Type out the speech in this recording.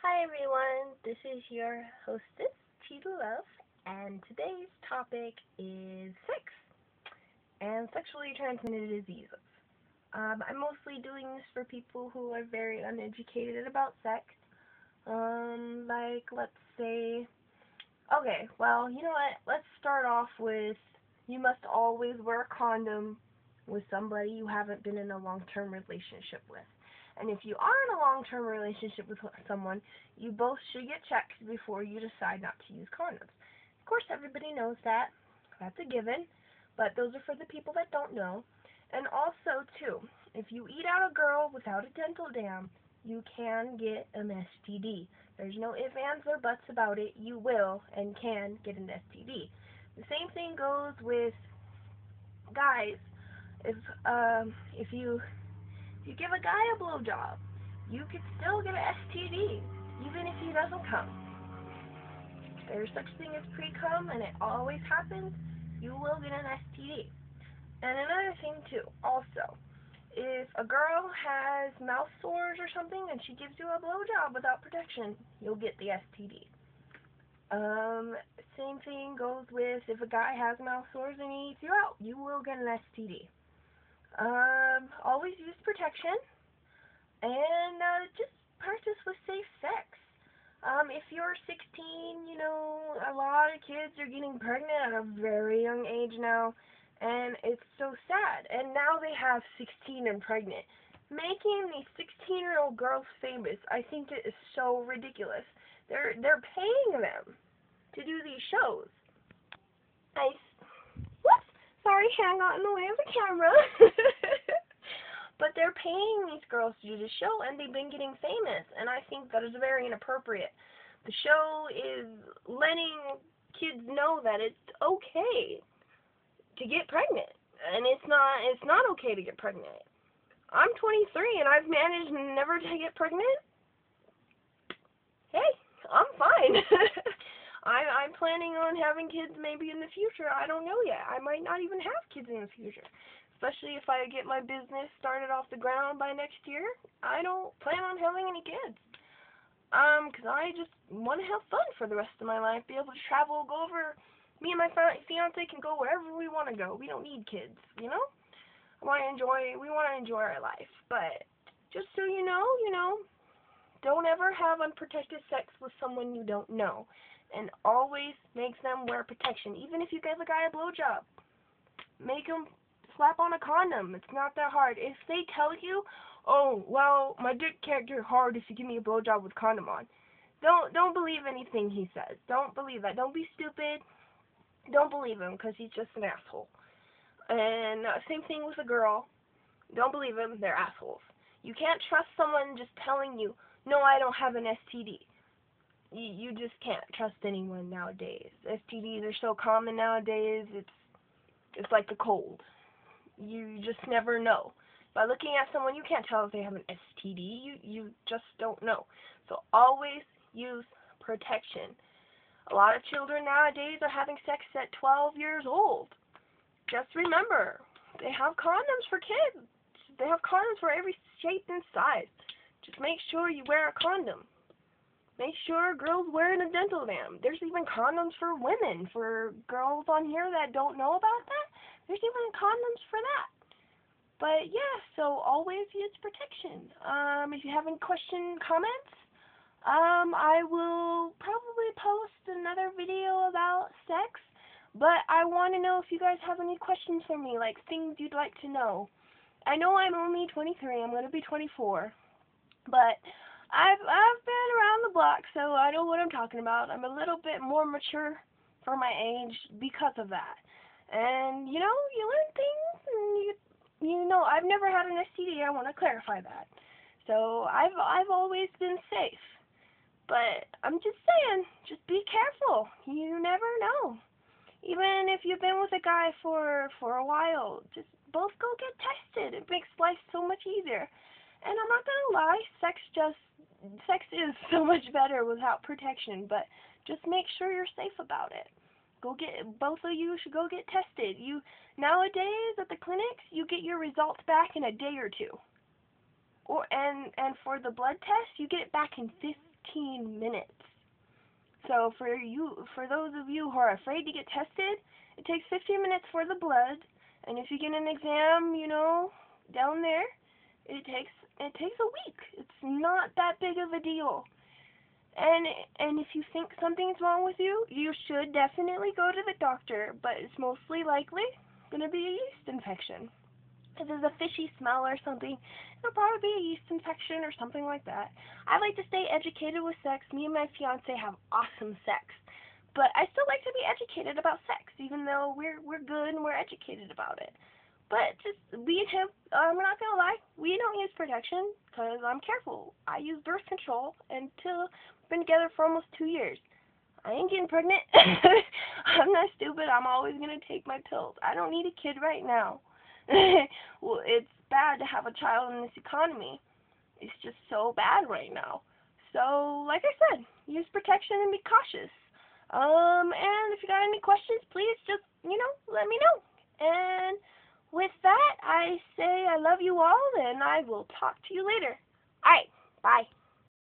Hi everyone, this is your hostess, Cheetah Love, and today's topic is sex and sexually transmitted diseases. I'm mostly doing this for people who are very uneducated about sex. Let's say, okay, well, you know what? Let's start off with you must always wear a condom with somebody you haven't been in a long-term relationship with. And if you are in a long-term relationship with someone, you both should get checked before you decide not to use condoms. Of course, everybody knows that. That's a given. But those are for the people that don't know. And also, too, if you eat out a girl without a dental dam, you can get an STD. There's no ifs, ands, or buts about it. You will and can get an STD. The same thing goes with guys. If if you give a guy a blowjob, you could still get an STD, even if he doesn't come. There's such thing as pre-cum, and it always happens. You will get an STD. And another thing too, also, if a girl has mouth sores or something and she gives you a blowjob without protection, you'll get the STD. Same thing goes with if a guy has mouth sores and he eats you out, you will get an STD. Always use protection and just practice with safe sex. If you're 16, a lot of kids are getting pregnant at a very young age now, and it's so sad. And now they have 16 and pregnant. Making these 16-year-old girls famous, I think it is so ridiculous. They're paying them to do these shows. I, whoops, sorry, I got in the way of the camera. But they're paying these girls to do the show, and they've been getting famous, and I think that is very inappropriate. The show is letting kids know that it's okay to get pregnant, and it's not okay to get pregnant. I'm 23, and I've managed never to get pregnant. Hey, I'm fine. I'm planning on having kids maybe in the future. I don't know yet. I might not even have kids in the future. Especially if I get my business started off the ground by next year. I don't plan on having any kids. Because I just want to have fun for the rest of my life. Be able to travel, go over. Me and my fiance can go wherever we want to go. We don't need kids, you know? We want to enjoy our life. But just so you know, don't ever have unprotected sex with someone you don't know. And always make them wear protection. Even if you give a guy a blowjob, make him slap on a condom. It's not that hard. If they tell you, oh, well, my dick can't get hard if you give me a blowjob with condom on, don't believe anything he says. Don't believe that. Don't be stupid. Don't believe him because he's just an asshole. And same thing with a girl. Don't believe him. They're assholes. You can't trust someone just telling you, no, I don't have an STD. You just can't trust anyone nowadays. STDs are so common nowadays. It's like the cold. You just never know. By looking at someone, you can't tell if they have an STD. You just don't know. So always use protection. A lot of children nowadays are having sex at 12 years old. Just remember, they have condoms for kids. They have condoms for every shape and size. Just make sure you wear a condom. Make sure girls wearing a dental dam. There's even condoms for women. For girls on here that don't know about that, there's even condoms for that. But yeah, so always use protection. If you have any comments, I will probably post another video about sex. But I want to know if you guys have any questions for me, like things you'd like to know. I know I'm only 23. I'm going to be 24. But I've been around the block, so I know what I'm talking about. I'm a little bit more mature for my age because of that. And you learn things, and you know I've never had an STD. I want to clarify that. So I've always been safe. But I'm just saying, just be careful. You never know. Even if you've been with a guy for a while, just both go get tested. It makes life so much easier. And I'm not gonna lie, sex is so much better without protection, but just make sure you're safe about it. Both of you should go get tested. Nowadays at the clinics, you get your results back in a day or two. And for the blood test, you get it back in 15 minutes. So for those of you who are afraid to get tested, it takes 15 minutes for the blood, and if you get an exam, down there, it takes a week. It's not that big of a deal. And if you think something's wrong with you, you should definitely go to the doctor, but it's mostly likely going to be a yeast infection. If there's a fishy smell or something, it'll probably be a yeast infection or something like that. I like to stay educated with sex. Me and my fiance have awesome sex, but I still like to be educated about sex, even though we're good and we're educated about it. But I'm not gonna lie, we don't use protection because I'm careful. I use birth control until we've been together for almost 2 years. I ain't getting pregnant. I'm not stupid. I'm always gonna take my pills. I don't need a kid right now. Well, it's bad to have a child in this economy. It's just so bad right now. So, like I said, use protection and be cautious. And if you got any questions, please just, let me know. And with that, I say I love you all, and I will talk to you later. Alright, bye.